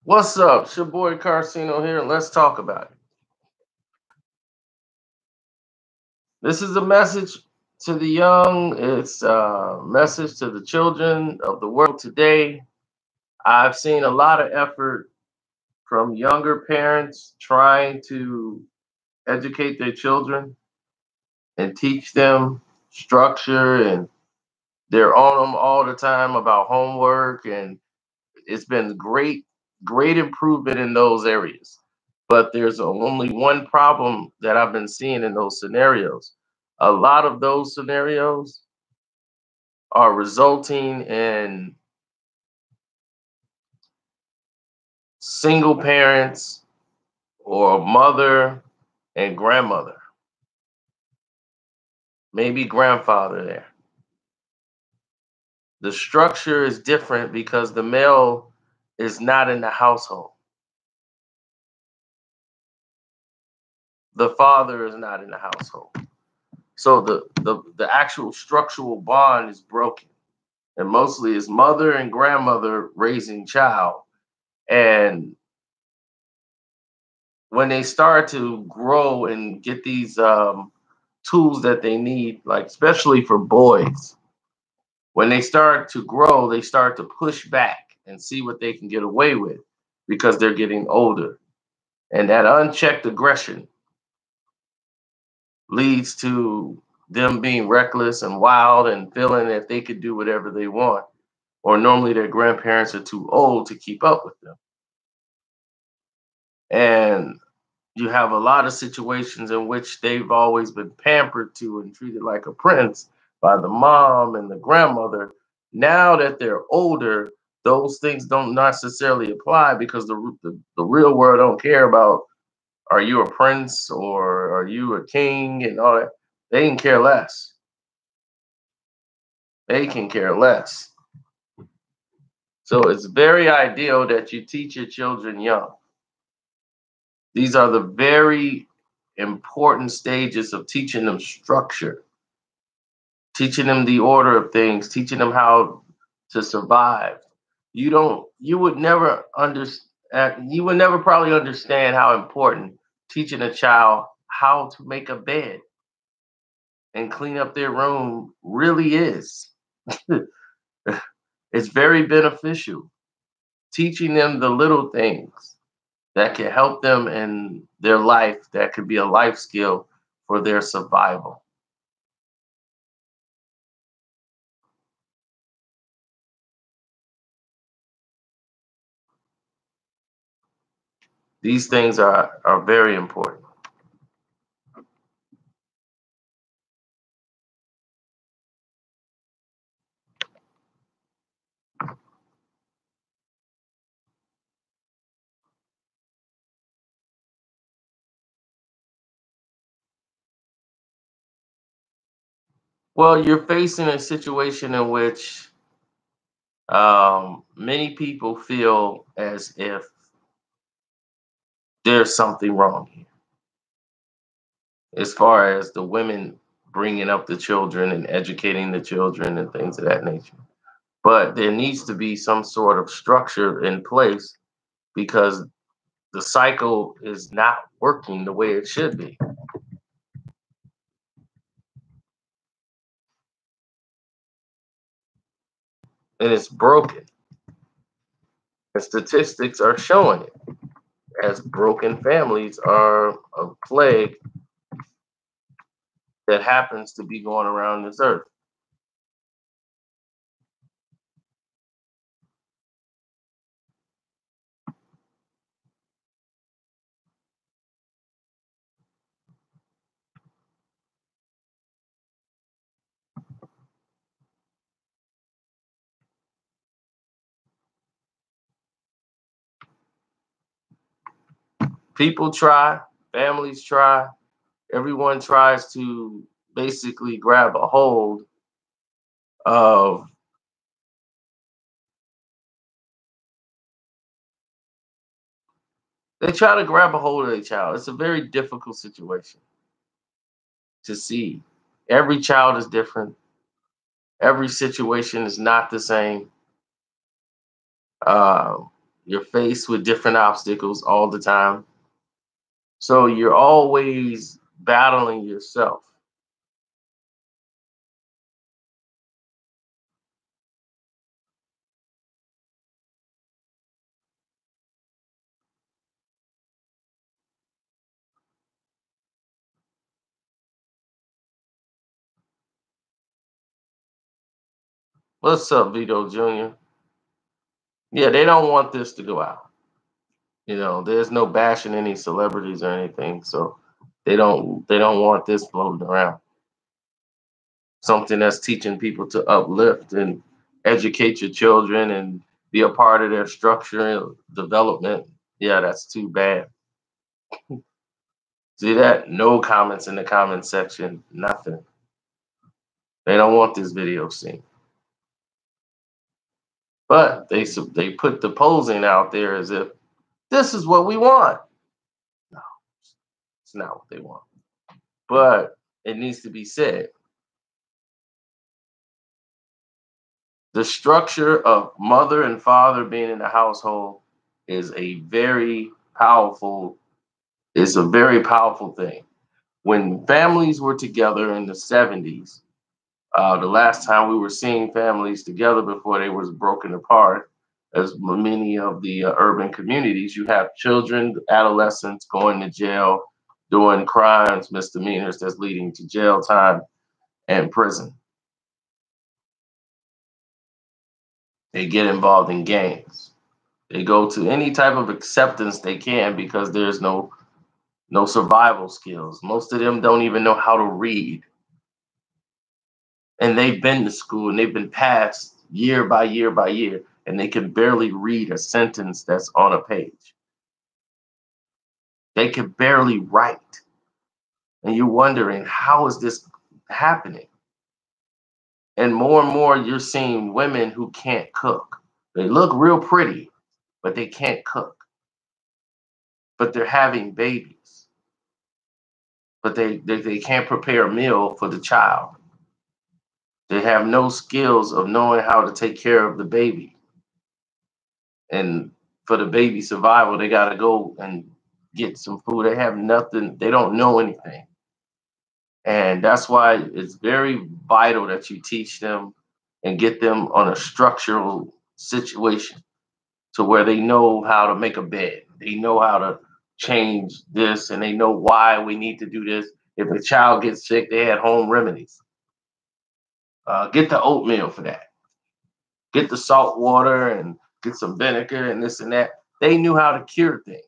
What's up? It's your boy Carcino here, and let's talk about it. This is a message to the young. It's a message to the children of the world today. I've seen a lot of effort from younger parents trying to educate their children and teach them structure, and they're on them all the time about homework, and it's been great improvement in those areas. But there's only one problem that I've been seeing in those scenarios. A lot of those scenarios are resulting in single parents or mother and grandmother, maybe grandfather there. The structure is different because the male is not in the household. The father is not in the household. So the actual structural bond is broken. And mostly it's mother and grandmother raising child. And when they start to grow and get these tools that they need, like especially for boys, when they start to grow, they start to push back and see what they can get away with because they're getting older. And that unchecked aggression leads to them being reckless and wild and feeling that they could do whatever they want. Or normally their grandparents are too old to keep up with them. And you have a lot of situations in which they've always been pampered to and treated like a prince by the mom and the grandmother. Now that they're older, those things don't necessarily apply because the real world don't care about are you a prince or are you a king and all that. They can care less. They can care less. So it's very ideal that you teach your children young. These are the very important stages of teaching them structure, teaching them the order of things, teaching them how to survive. You would never understand, you would never probably understand how important teaching a child how to make a bed and clean up their room really is. It's very beneficial. Teaching them the little things that can help them in their life, that could be a life skill for their survival. These things are very important. Well, you're facing a situation in which many people feel as if there's something wrong here, as far as the women bringing up the children and educating the children and things of that nature. But there needs to be some sort of structure in place because the cycle is not working the way it should be, and it's broken. And statistics are showing it, as broken families are a plague that happens to be going around this earth. People try, families try, everyone tries to basically grab a hold of they try to grab a hold of their child. It's a very difficult situation to see. Every child is different. Every situation is not the same. You're faced with different obstacles all the time. So you're always battling yourself. What's up, Vito Jr.? Yeah, they don't want this to go out. There's no bashing any celebrities or anything, so they don't want this floating around. Something that's teaching people to uplift and educate your children and be a part of their structural development. Yeah, that's too bad. See that? No comments in the comment section. Nothing. They don't want this video seen. But they put the posing out there as if this is what we want. No, it's not what they want. But it needs to be said. The structure of mother and father being in the household is a very powerful, it's a very powerful thing. When families were together in the 70s, the last time we were seeing families together before they was broken apart, as many of the urban communities, you have children, adolescents going to jail, doing crimes, misdemeanors that's leading to jail time and prison. They get involved in gangs. They go to any type of acceptance they can because there's no survival skills. Most of them don't even know how to read. And they've been to school and they've been passed year by year by year, and they can barely read a sentence that's on a page. They can barely write. And you're wondering, how is this happening? And more, you're seeing women who can't cook. They look real pretty, but they can't cook. But they're having babies. But they can't prepare a meal for the child. They have no skills of knowing how to take care of the baby. And for the baby survival, they got to go and get some food. They have nothing. They don't know anything. And that's why it's very vital that you teach them and get them on a structural situation to where they know how to make a bed. They know how to change this and they know why we need to do this. If a child gets sick, they had home remedies. Get the oatmeal for that. Get the salt water and get some vinegar and this and that. They knew how to cure things.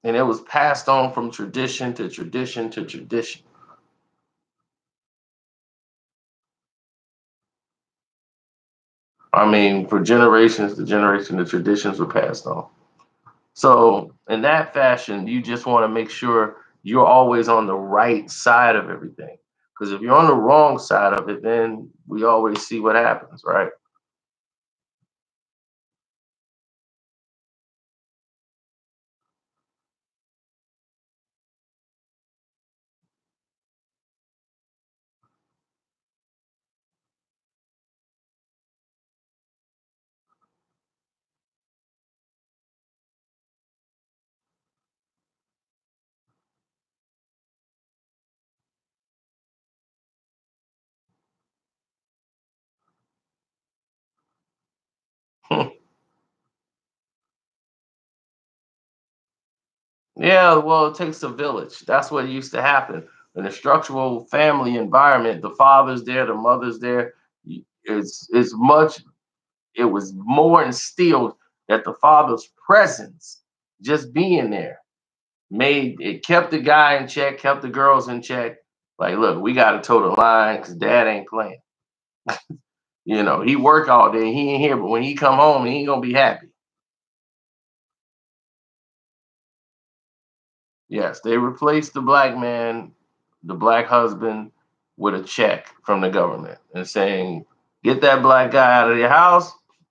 And it was passed on from tradition to tradition to tradition. I mean, for generations to generation, the traditions were passed on. So, in that fashion, you just want to make sure you're always on the right side of everything. Because if you're on the wrong side of it, then we always see what happens, right? Yeah, well, it takes a village. That's what used to happen. In a structural family environment, the father's there, the mother's there. It's much. It was more instilled that the father's presence, just being there, made it kept the guy in check, kept the girls in check. Like, look, we got to toe the line because dad ain't playing. He work all day, he ain't here, but when he come home, he ain't gonna be happy. Yes, they replaced the black man, the black husband, with a check from the government and saying, get that black guy out of your house,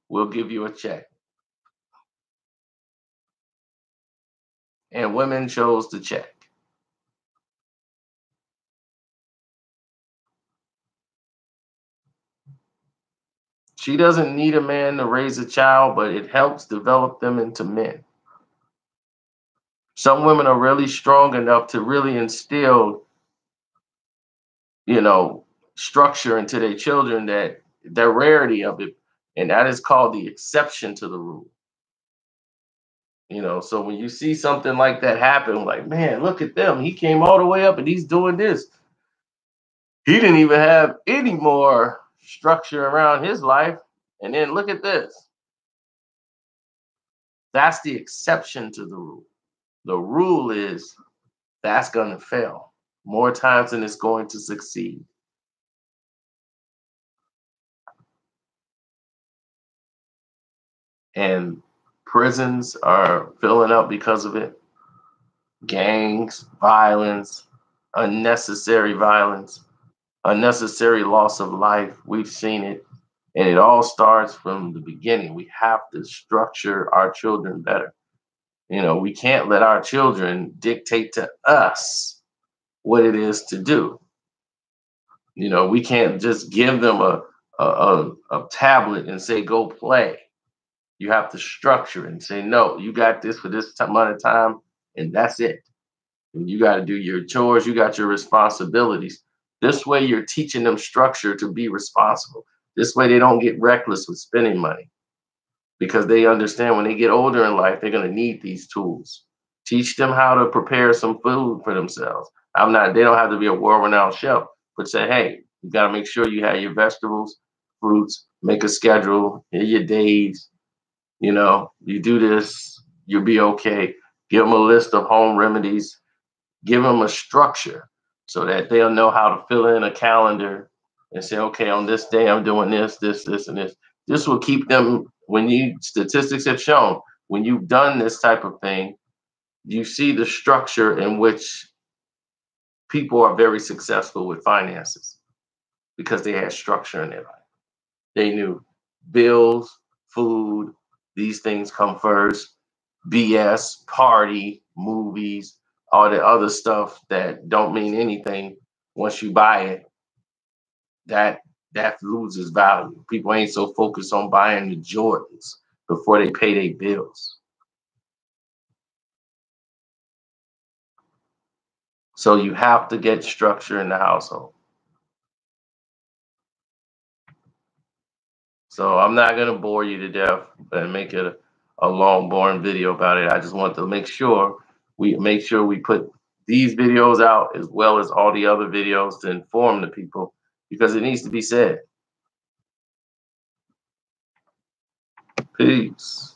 we'll give you a check. And women chose the check. She doesn't need a man to raise a child, but it helps develop them into men. Some women are really strong enough to really instill, you know, structure into their children, that the rarity of it, and that is called the exception to the rule. So when you see something like that happen, like, man, look at them. He came all the way up and he's doing this. He didn't even have any more structure around his life. And then look at this. That's the exception to the rule. The rule is that's going to fail more times than it's going to succeed. And prisons are filling up because of it. Gangs, violence, unnecessary violence, unnecessary loss of life. We've seen it. And it all starts from the beginning. We have to structure our children better. We can't let our children dictate to us what it is to do. We can't just give them a tablet and say, go play. You have to structure it and say, no, you got this for this amount of time, and that's it. And you got to do your chores, you got your responsibilities. This way, you're teaching them structure to be responsible. This way, they don't get reckless with spending money, because they understand when they get older in life, they're going to need these tools. Teach them how to prepare some food for themselves. They don't have to be a world-renowned chef, but say, hey, you got to make sure you have your vegetables, fruits, make a schedule, here your days. You do this, you'll be okay. Give them a list of home remedies, give them a structure so that they'll know how to fill in a calendar and say, okay, on this day, I'm doing this, and this. This will keep them, statistics have shown, when you've done this type of thing, you see the structure in which people are very successful with finances, because they had structure in their life. They knew bills, food, these things come first, BS, party, movies, all the other stuff that don't mean anything. Once you buy it, that loses value. People ain't so focused on buying the Jordans before they pay their bills. So you have to get structure in the household. So I'm not going to bore you to death and make it a long, boring video about it. I just want to make sure we put these videos out as well as all the other videos to inform the people, because it needs to be said. Peace.